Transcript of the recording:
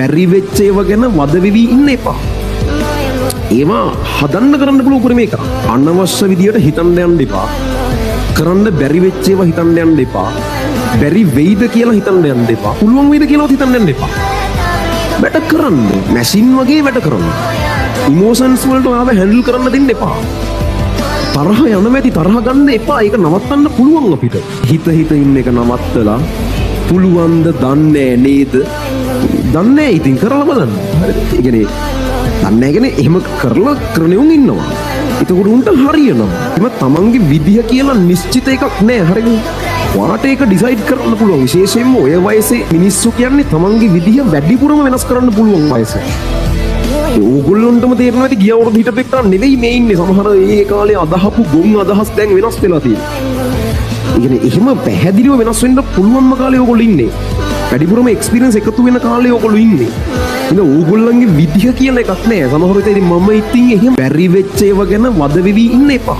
බැරි වෙච්ච ඒවා ගැන වද වෙවි ඉන්න එපා. ඒවා හදන්න කරන්න පුළුවන් උපරිම එක. අනවශ්‍ය විදියට හිතන්න යන්න එපා. කරන්න බැරි වෙච්ච ඒවා හිතන්න යන්න එපා. බැරි වෙයිද කියලා හිතන්න යන්න එපා. පුළුවන් වෙයිද කියලාත් හිතන්න යන්න එපා. වැඩ කරන්න. මැෂින් වගේ වැඩ කරන්න. ඉමෝෂන්ස් වලට ආව හැන්ඩල් කරන්න දෙන්න එපා. තරහ යන මැති තරහ ගන්න එපා. ඒක නවත්තන්න පුළුවන් අපිට. හිත ඉන්න එක නවත්තලා පුළුවන්ද දන්නේ නේද? දන්නේ ඉතින් කරලා බලන්න. ඒ කියන්නේ දන්නේ කියන්නේ එහෙම කරලා කරණෙවුන් ඉන්නවා. ඒකට උන්ට හරියනවා. එම තමන්ගේ විදිය කියලා නිශ්චිත එකක් නෑ. හරිද? ඔයාට ඒක ඩිසයිඩ් කරන්න පුළුවන්. විශේෂයෙන්ම ඔය වයසේ මිනිස්සු කියන්නේ තමන්ගේ විදිය වැඩිපුරම වෙනස් කරන්න පුළුවන් වයස. ඕගොල්ලොන්ටම තේරෙනවා ඇති ගිය අවුරුදු හිටපෙක්ට නෙවෙයි මේ ඉන්නේ. සමහර ඒ කාලේ අදහපු ගොන් අදහස් දැන් වෙනස් වෙලා තියෙනවා. ඒ කියන්නේ එහෙම පැහැදිලිව වෙනස් වෙන්න පුළුවන්ම කාලේ ඕගොල්ලෝ ඉන්නේ. වැඩිපුරම එක්ස්පීරියන්ස් එකතු වෙන කාලේ ඕගොල්ලෝ ඉන්නේ. ඉතින් ඕගොල්ලන්ගේ විදිය කියලා එකක් නෑ. සමහර විට ඉතින් මම ඉතින් එහෙම බැරි වෙච්ච ඒවා ගැන වද වෙවි ඉන්න එපා.